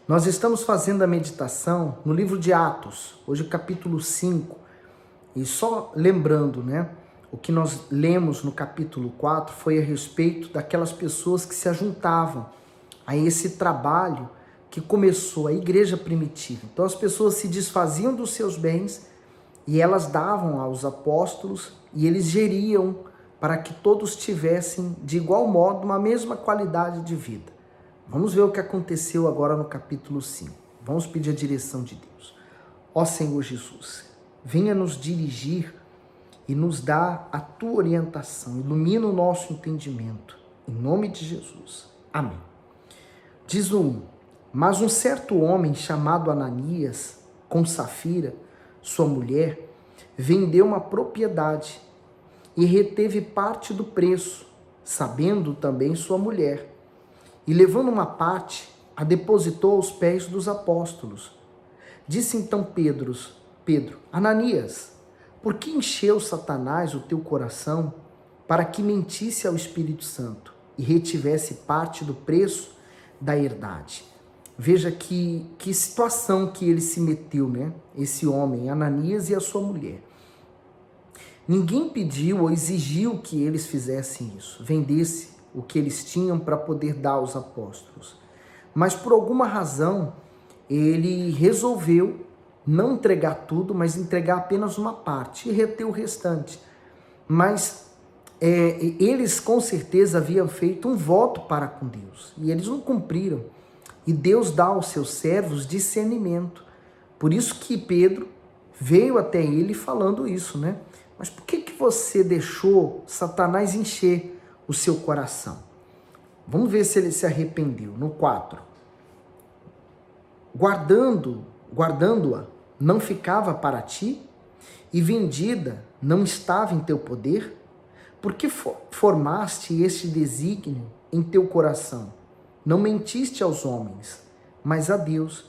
Nós estamos fazendo a meditação no livro de Atos, hoje capítulo 5. E só lembrando, o que nós lemos no capítulo 4 foi a respeito daquelas pessoas que se ajuntavam a esse trabalho que começou a igreja primitiva. Então as pessoas se desfaziam dos seus bens e elas davam aos apóstolos e eles geriam para que todos tivessem de igual modo uma mesma qualidade de vida. Vamos ver o que aconteceu agora no capítulo 5. Vamos pedir a direção de Deus. Ó Senhor Jesus, venha nos dirigir e nos dar a tua orientação. Ilumina o nosso entendimento. Em nome de Jesus. Amém. Diz o 1. Mas um certo homem chamado Ananias, com Safira, sua mulher, vendeu uma propriedade e reteve parte do preço, sabendo também sua mulher. E levando uma parte, a depositou aos pés dos apóstolos. Disse então Pedro, Ananias, por que encheu Satanás o teu coração para que mentisse ao Espírito Santo e retivesse parte do preço da herdade? Veja que situação que ele se meteu, Esse homem, Ananias e a sua mulher. Ninguém pediu ou exigiu que eles fizessem isso, vendesse o que eles tinham para poder dar aos apóstolos. Mas por alguma razão, ele resolveu não entregar tudo, mas entregar apenas uma parte e reter o restante. Mas eles com certeza haviam feito um voto para com Deus e eles não cumpriram. E Deus dá aos seus servos discernimento. Por isso que Pedro veio até ele falando isso, Mas por que você deixou Satanás encher o seu coração? Vamos ver se ele se arrependeu. No 4. Guardando-a, não ficava para ti? E vendida, não estava em teu poder? Por que formaste este desígnio em teu coração? Não mentiste aos homens, mas a Deus.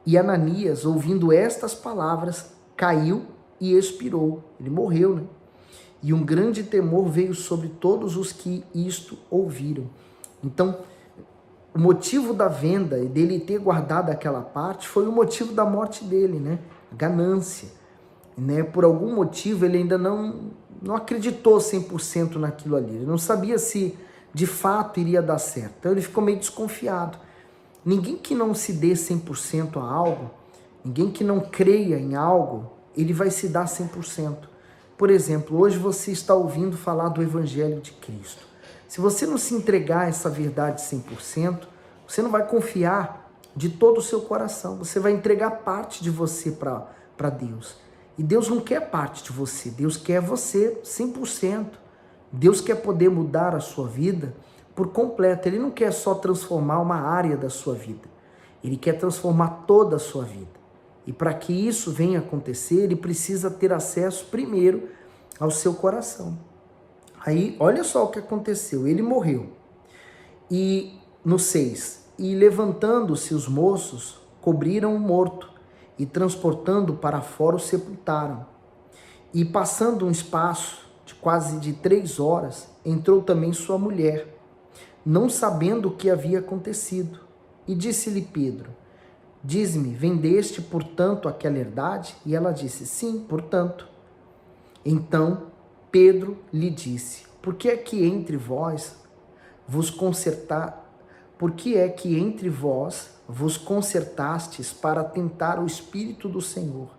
E Ananias, ouvindo estas palavras, caiu e expirou. Ele morreu, E um grande temor veio sobre todos os que isto ouviram. Então, o motivo da venda e dele ter guardado aquela parte foi o motivo da morte dele, Ganância. Por algum motivo ele ainda não acreditou 100% naquilo ali. Ele não sabia se de fato iria dar certo. Então ele ficou meio desconfiado. Ninguém que não se dê 100% a algo, ninguém que não creia em algo, ele vai se dar 100%. Por exemplo, hoje você está ouvindo falar do Evangelho de Cristo. Se você não se entregar a essa verdade 100%, você não vai confiar de todo o seu coração. Você vai entregar parte de você para Deus. E Deus não quer parte de você, Deus quer você 100%. Deus quer poder mudar a sua vida por completo. Ele não quer só transformar uma área da sua vida. Ele quer transformar toda a sua vida. E para que isso venha acontecer, ele precisa ter acesso primeiro ao seu coração. Aí, olha só o que aconteceu. Ele morreu. E no 6, e levantando-se os moços, cobriram o morto, e transportando para fora o sepultaram. E passando um espaço de quase 3 horas, entrou também sua mulher, não sabendo o que havia acontecido. E disse-lhe Pedro, diz-me, vendeste, portanto, aquela herdade? E ela disse, sim, portanto. Então Pedro lhe disse, por que é que entre vós vos concertastes para tentar o Espírito do Senhor?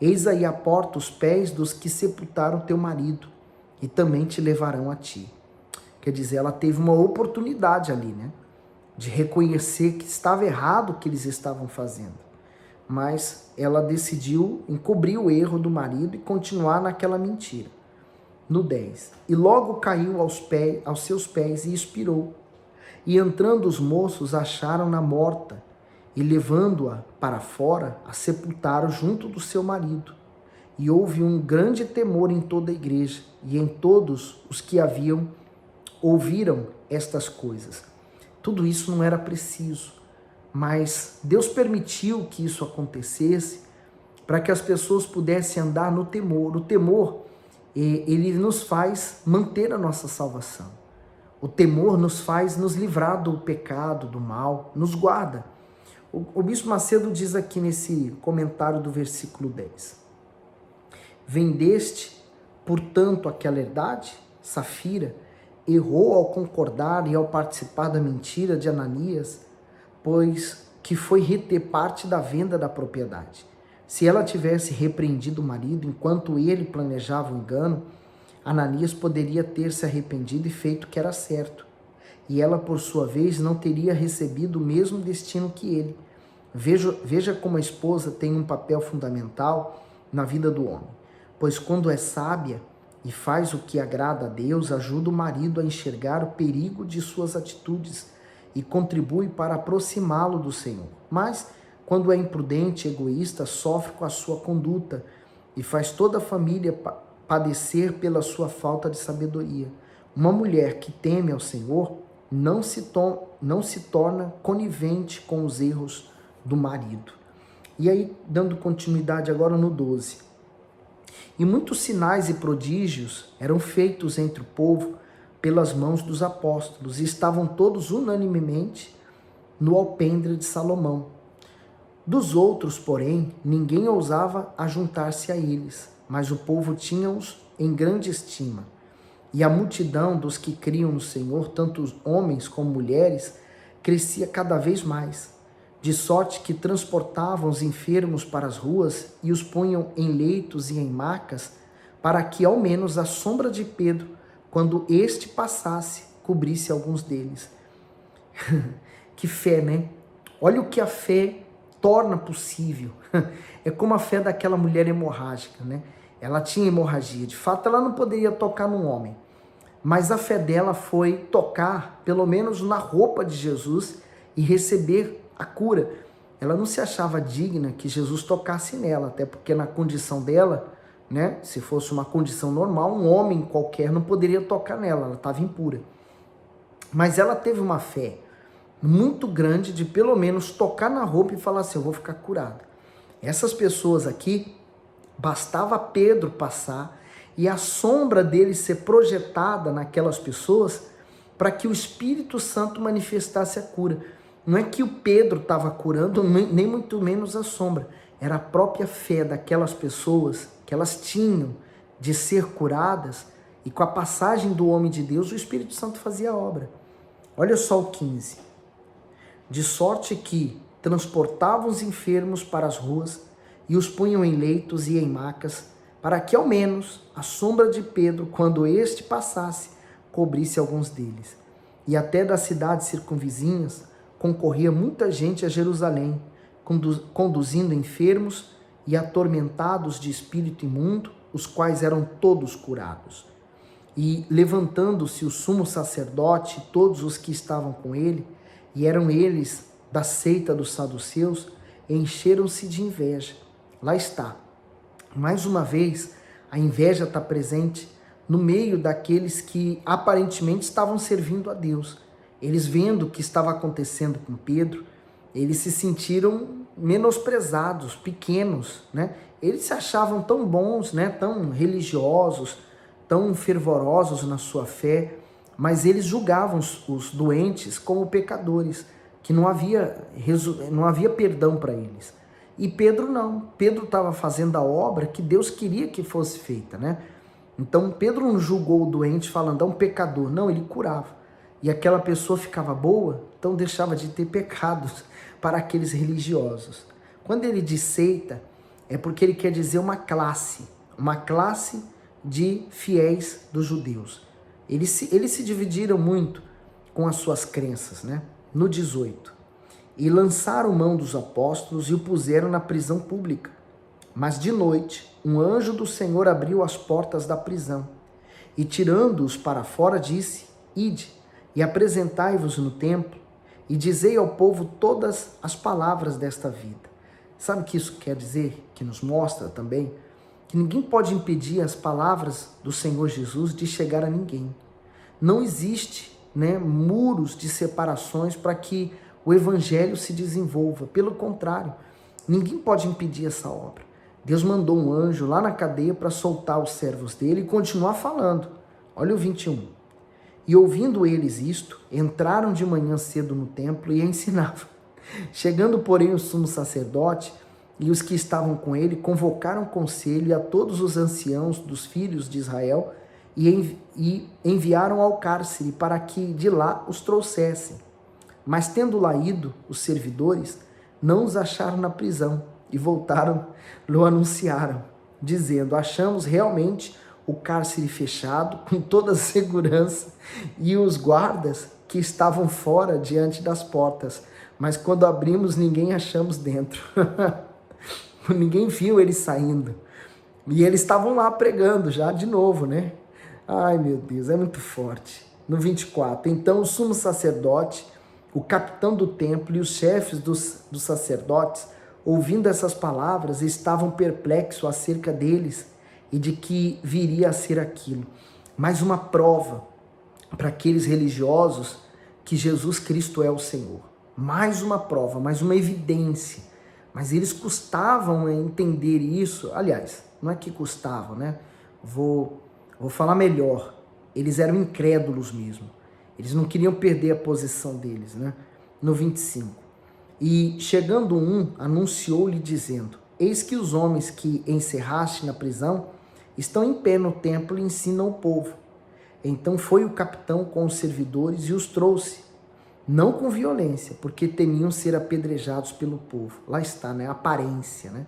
Eis aí a porta os pés dos que sepultaram teu marido, e também te levarão a ti. Quer dizer, ela teve uma oportunidade ali, de reconhecer que estava errado o que eles estavam fazendo. Mas ela decidiu encobrir o erro do marido e continuar naquela mentira. No 10. E logo caiu aos seus pés e expirou. E entrando os moços, acharam-na morta, e levando-a para fora, a sepultaram junto do seu marido. E houve um grande temor em toda a igreja, e em todos os que ouviram estas coisas. Tudo isso não era preciso, mas Deus permitiu que isso acontecesse para que as pessoas pudessem andar no temor. O temor, ele nos faz manter a nossa salvação. O temor nos faz nos livrar do pecado, do mal, nos guarda. O Bispo Macedo diz aqui nesse comentário do versículo 10. Vendeste, portanto, aquela herdade, Safira, errou ao concordar e ao participar da mentira de Ananias, pois que foi reter parte da venda da propriedade. Se ela tivesse repreendido o marido enquanto ele planejava o engano, Ananias poderia ter se arrependido e feito o que era certo. E ela, por sua vez, não teria recebido o mesmo destino que ele. Veja como a esposa tem um papel fundamental na vida do homem. Pois quando é sábia e faz o que agrada a Deus, ajuda o marido a enxergar o perigo de suas atitudes e contribui para aproximá-lo do Senhor. Mas, quando é imprudente e egoísta, sofre com a sua conduta e faz toda a família padecer pela sua falta de sabedoria. Uma mulher que teme ao Senhor não se torna conivente com os erros do marido. E aí, dando continuidade agora no 12. E muitos sinais e prodígios eram feitos entre o povo pelas mãos dos apóstolos, e estavam todos unanimemente no alpendre de Salomão. Dos outros, porém, ninguém ousava ajuntar-se a eles, mas o povo tinha-os em grande estima. E a multidão dos que criam no Senhor, tanto homens como mulheres, crescia cada vez mais, de sorte que transportavam os enfermos para as ruas e os punham em leitos e em macas, para que ao menos a sombra de Pedro, quando este passasse, cobrisse alguns deles. Que fé, né? Olha o que a fé torna possível. É como a fé daquela mulher hemorrágica, né? Ela tinha hemorragia. De fato, ela não poderia tocar num homem. Mas a fé dela foi tocar, pelo menos na roupa de Jesus, e receber a cura. Ela não se achava digna que Jesus tocasse nela, até porque na condição dela, né, se fosse uma condição normal, um homem qualquer não poderia tocar nela, ela estava impura. Mas ela teve uma fé muito grande de pelo menos tocar na roupa e falar assim, eu vou ficar curada. Essas pessoas aqui, bastava Pedro passar e a sombra dele ser projetada naquelas pessoas para que o Espírito Santo manifestasse a cura. Não é que o Pedro estava curando, nem muito menos a sombra. Era a própria fé daquelas pessoas que elas tinham de ser curadas, e com a passagem do homem de Deus, o Espírito Santo fazia a obra. Olha só o 15. De sorte que transportavam os enfermos para as ruas e os punham em leitos e em macas, para que ao menos a sombra de Pedro, quando este passasse, cobrisse alguns deles. E até das cidades circunvizinhas concorria muita gente a Jerusalém, conduzindo enfermos e atormentados de espírito imundo, os quais eram todos curados. E levantando-se o sumo sacerdote, todos os que estavam com ele, e eram eles da seita dos saduceus, encheram-se de inveja. Lá está. Mais uma vez, a inveja está presente no meio daqueles que aparentemente estavam servindo a Deus. Eles vendo o que estava acontecendo com Pedro, eles se sentiram menosprezados, pequenos, né? Eles se achavam tão bons, né? Tão religiosos, tão fervorosos na sua fé, mas eles julgavam os doentes como pecadores, que não havia perdão para eles. E Pedro não. Pedro estava fazendo a obra que Deus queria que fosse feita, né? Então Pedro não julgou o doente falando, é um pecador. Não, ele curava. E aquela pessoa ficava boa, então deixava de ter pecados para aqueles religiosos. Quando ele diz seita, é porque ele quer dizer uma classe de fiéis dos judeus. Eles se dividiram muito com as suas crenças, né? No 18. E lançaram mão dos apóstolos e o puseram na prisão pública. Mas de noite, um anjo do Senhor abriu as portas da prisão e, tirando-os para fora, disse, ide e apresentai-vos no templo e dizei ao povo todas as palavras desta vida. Sabe o que isso quer dizer? Que nos mostra também que ninguém pode impedir as palavras do Senhor Jesus de chegar a ninguém. Não existe, né, muros de separações para que o evangelho se desenvolva. Pelo contrário, ninguém pode impedir essa obra. Deus mandou um anjo lá na cadeia para soltar os servos dele e continuar falando. Olha o 21. E ouvindo eles isto, entraram de manhã cedo no templo e ensinavam. Chegando, porém, o sumo sacerdote e os que estavam com ele convocaram o conselho e a todos os anciãos dos filhos de Israel e enviaram ao cárcere para que de lá os trouxessem. Mas tendo lá ido, os servidores não os acharam na prisão e voltaram, lhe anunciaram, dizendo: achamos realmente o cárcere fechado, com toda a segurança, e os guardas que estavam fora diante das portas. Mas quando abrimos, ninguém achamos dentro. Ninguém viu eles saindo. E eles estavam lá pregando já de novo, né? Ai, meu Deus, é muito forte. No 24, então o sumo sacerdote, o capitão do templo e os chefes dos sacerdotes, ouvindo essas palavras, estavam perplexos acerca deles e de que viria a ser aquilo. Mais uma prova para aqueles religiosos que Jesus Cristo é o Senhor. Mais uma prova, mais uma evidência. Mas eles custavam entender isso. Aliás, não é que custavam, né? Vou falar melhor. Eles eram incrédulos mesmo. Eles não queriam perder a posição deles, né? No 25. E chegando anunciou-lhe dizendo: eis que os homens que encerraste na prisão estão em pé no templo e ensinam o povo. Então foi o capitão com os servidores e os trouxe, não com violência, porque temiam ser apedrejados pelo povo. Lá está, né? A aparência, né?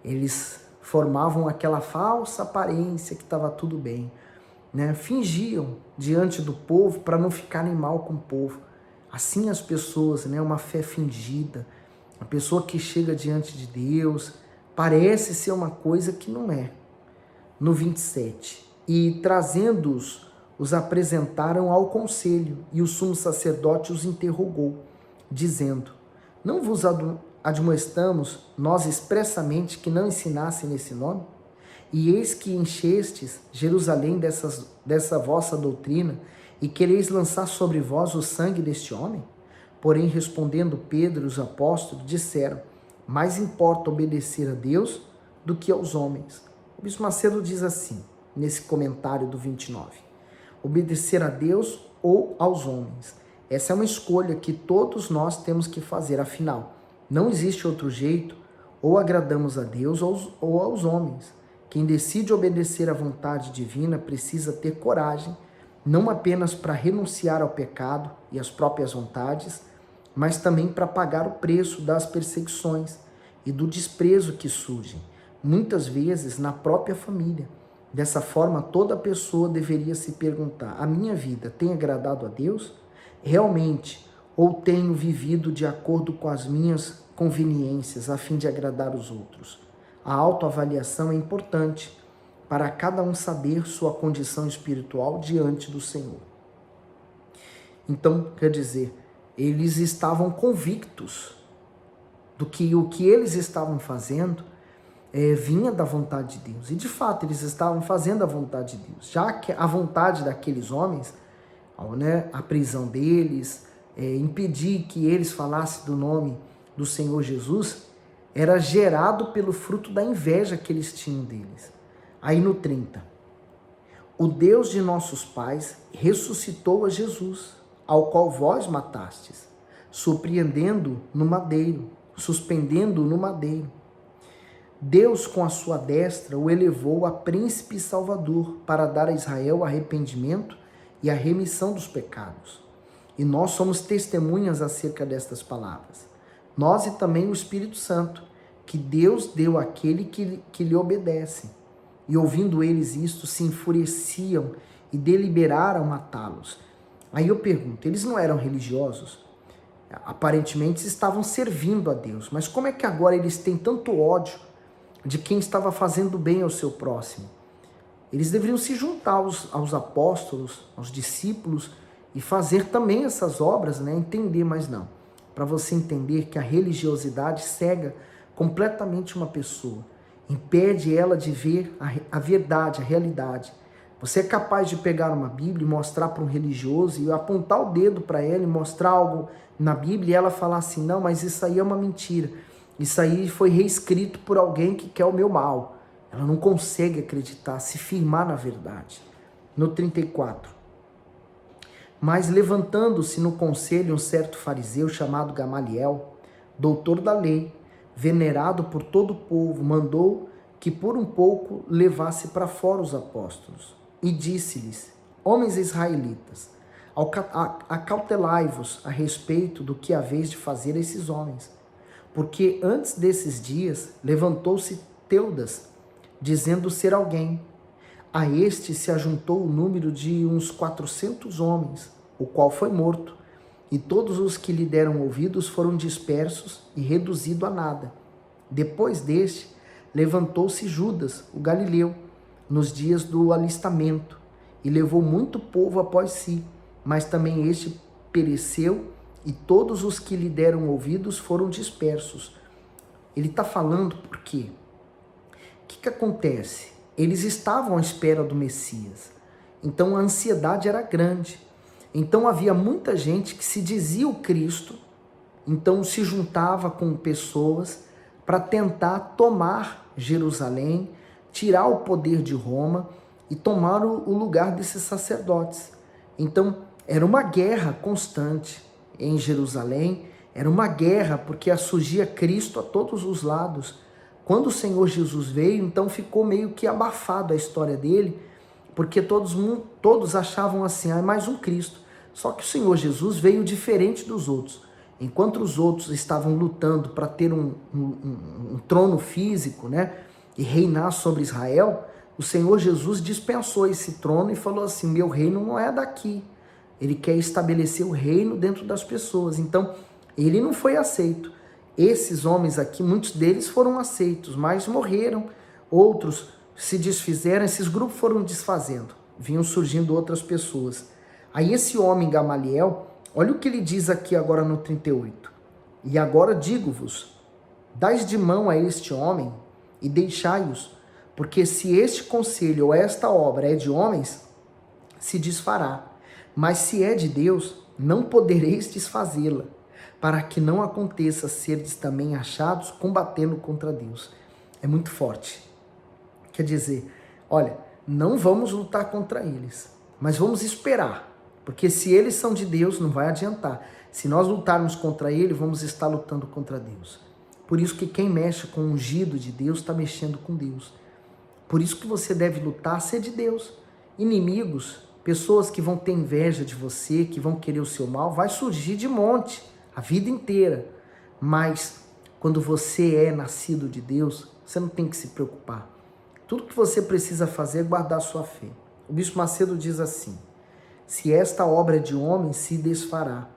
Eles formavam aquela falsa aparência que estava tudo bem, né? Fingiam diante do povo para não ficarem mal com o povo. Assim as pessoas, né? Uma fé fingida, a pessoa que chega diante de Deus, parece ser uma coisa que não é. No 27, e trazendo-os, os apresentaram ao conselho, e o sumo sacerdote os interrogou, dizendo: não vos admoestamos nós expressamente que não ensinassem nesse nome? E eis que enchestes Jerusalém dessa vossa doutrina, e quereis lançar sobre vós o sangue deste homem? Porém, respondendo Pedro e os apóstolos, disseram: mais importa obedecer a Deus do que aos homens. O bispo Macedo diz assim, nesse comentário do 29, obedecer a Deus ou aos homens. Essa é uma escolha que todos nós temos que fazer, afinal, não existe outro jeito, ou agradamos a Deus ou aos homens. Quem decide obedecer à vontade divina precisa ter coragem, não apenas para renunciar ao pecado e às próprias vontades, mas também para pagar o preço das perseguições e do desprezo que surgem, muitas vezes na própria família. Dessa forma, toda pessoa deveria se perguntar: a minha vida tem agradado a Deus? Realmente? Ou tenho vivido de acordo com as minhas conveniências a fim de agradar os outros? A autoavaliação é importante para cada um saber sua condição espiritual diante do Senhor. Então, quer dizer, eles estavam convictos do que o que eles estavam fazendo vinha da vontade de Deus. E de fato eles estavam fazendo a vontade de Deus. Já que a vontade daqueles homens, né, a prisão deles, impedir que eles falassem do nome do Senhor Jesus, era gerado pelo fruto da inveja que eles tinham deles. Aí no 30, o Deus de nossos pais ressuscitou a Jesus, ao qual vós matastes, suspendendo-o no madeiro. Deus, com a sua destra, o elevou a príncipe e salvador para dar a Israel arrependimento e a remissão dos pecados. E nós somos testemunhas acerca destas palavras. Nós e também o Espírito Santo, que Deus deu àquele que lhe obedece. E ouvindo eles isto, se enfureciam e deliberaram matá-los. Aí eu pergunto, eles não eram religiosos? Aparentemente estavam servindo a Deus, mas como é que agora eles têm tanto ódio de quem estava fazendo bem ao seu próximo? Eles deveriam se juntar aos apóstolos, aos discípulos e fazer também essas obras, né? Entender, mas não. Para você entender que a religiosidade cega completamente uma pessoa, impede ela de ver a verdade, a realidade. Você é capaz de pegar uma Bíblia e mostrar para um religioso e apontar o dedo para ela e mostrar algo na Bíblia e ela falar assim: não, mas isso aí é uma mentira. Isso aí foi reescrito por alguém que quer o meu mal. Ela não consegue acreditar, se firmar na verdade. No 34. Mas levantando-se no conselho um certo fariseu chamado Gamaliel, doutor da lei, venerado por todo o povo, mandou que por um pouco levasse para fora os apóstolos. E disse-lhes: homens israelitas, acautelai-vos a respeito do que haveis de fazer a esses homens. Porque antes desses dias levantou-se Teudas, dizendo ser alguém. A este se ajuntou o número de uns 400 homens, o qual foi morto, e todos os que lhe deram ouvidos foram dispersos e reduzidos a nada. Depois deste, levantou-se Judas, o galileu, nos dias do alistamento, e levou muito povo após si, mas também este pereceu, e todos os que lhe deram ouvidos foram dispersos. Ele está falando por quê? O que acontece? Eles estavam à espera do Messias, então a ansiedade era grande. Então havia muita gente que se dizia o Cristo, então se juntava com pessoas para tentar tomar Jerusalém, tirar o poder de Roma e tomar o lugar desses sacerdotes. Então era uma guerra constante em Jerusalém, era uma guerra porque surgia Cristo a todos os lados. Quando o Senhor Jesus veio, então ficou meio que abafado a história dele, porque todos achavam assim, é mais um Cristo. Só que o Senhor Jesus veio diferente dos outros. Enquanto os outros estavam lutando para ter um trono físico, né, e reinar sobre Israel, o Senhor Jesus dispensou esse trono e falou assim: meu reino não é daqui. Ele quer estabelecer o reino dentro das pessoas. Então, ele não foi aceito. Esses homens aqui, muitos deles foram aceitos, mas morreram. Outros se desfizeram, esses grupos foram desfazendo. Vinham surgindo outras pessoas. Aí esse homem Gamaliel, olha o que ele diz aqui agora no 38. E agora digo-vos, dais de mão a este homem e deixai-os, porque se este conselho ou esta obra é de homens, se desfará. Mas se é de Deus, não podereis desfazê-la, para que não aconteça serdes também achados combatendo contra Deus. É muito forte. Quer dizer, olha, não vamos lutar contra eles, mas vamos esperar. Porque se eles são de Deus, não vai adiantar. Se nós lutarmos contra ele, vamos estar lutando contra Deus. Por isso que quem mexe com o ungido de Deus está mexendo com Deus. Por isso que você deve lutar, ser de Deus. Inimigos, pessoas que vão ter inveja de você, que vão querer o seu mal, vai surgir de monte, a vida inteira. Mas quando você é nascido de Deus, você não tem que se preocupar. Tudo que você precisa fazer é guardar a sua fé. O Bispo Macedo diz assim: se esta obra é de homem, se desfará.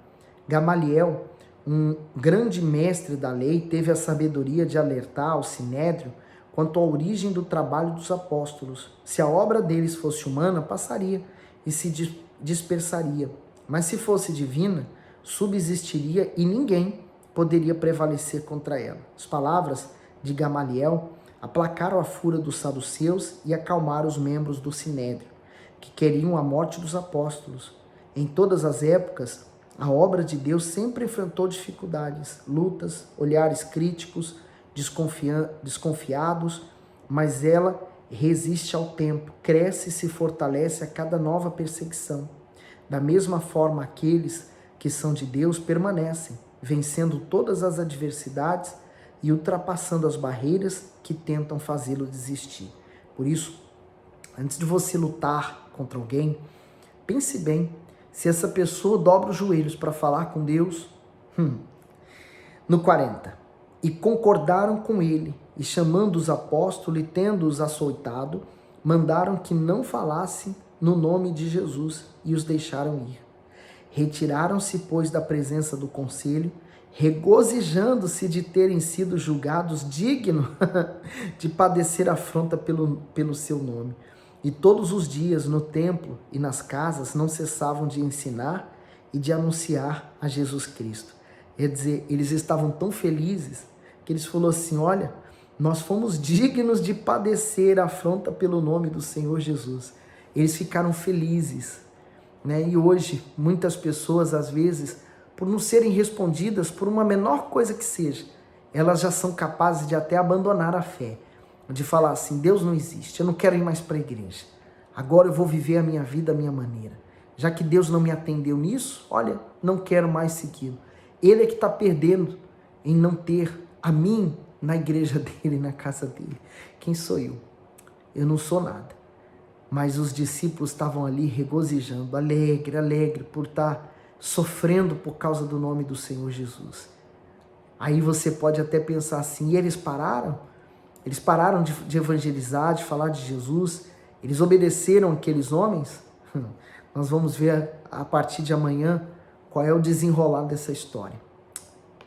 Gamaliel, um grande mestre da lei, teve a sabedoria de alertar ao Sinédrio quanto à origem do trabalho dos apóstolos. Se a obra deles fosse humana, passaria e se dispersaria. Mas se fosse divina, subsistiria e ninguém poderia prevalecer contra ela. As palavras de Gamaliel aplacaram a fúria dos saduceus e acalmaram os membros do Sinédrio, que queriam a morte dos apóstolos. Em todas as épocas, a obra de Deus sempre enfrentou dificuldades, lutas, olhares críticos, desconfiados, mas ela resiste ao tempo, cresce e se fortalece a cada nova perseguição. Da mesma forma, aqueles que são de Deus permanecem, vencendo todas as adversidades e ultrapassando as barreiras que tentam fazê-lo desistir. Por isso, antes de você lutar contra alguém, pense bem se essa pessoa dobra os joelhos para falar com Deus. No 40, e concordaram com ele, e chamando os apóstolos e tendo-os açoitado, mandaram que não falassem no nome de Jesus e os deixaram ir. Retiraram-se, pois, da presença do conselho, regozijando-se de terem sido julgados dignos de padecer afronta pelo seu nome. E todos os dias no templo e nas casas não cessavam de ensinar e de anunciar a Jesus Cristo. Quer dizer, eles estavam tão felizes que eles falaram assim: olha, nós fomos dignos de padecer afronta pelo nome do Senhor Jesus. Eles ficaram felizes, né? E hoje, muitas pessoas, às vezes, por não serem respondidas por uma menor coisa que seja, elas já são capazes de até abandonar a fé, de falar assim: Deus não existe, eu não quero ir mais para a igreja, agora eu vou viver a minha vida à minha maneira. Já que Deus não me atendeu nisso, olha, não quero mais segui-lo. Ele é que está perdendo, em não ter a mim na igreja dele, na casa dele? Quem sou eu? Eu não sou nada. Mas os discípulos estavam ali regozijando, alegre por estar sofrendo por causa do nome do Senhor Jesus. Aí você pode até pensar assim, e eles pararam? Eles pararam de evangelizar, de falar de Jesus? Eles obedeceram aqueles homens? Nós vamos ver a partir de amanhã qual é o desenrolar dessa história.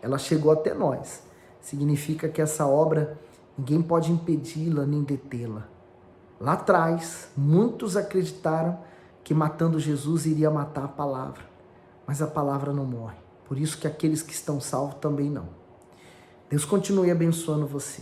Ela chegou até nós. Significa que essa obra, ninguém pode impedi-la nem detê-la. Lá atrás, muitos acreditaram que matando Jesus iria matar a palavra. Mas a palavra não morre. Por isso que aqueles que estão salvos também não. Deus continue abençoando você.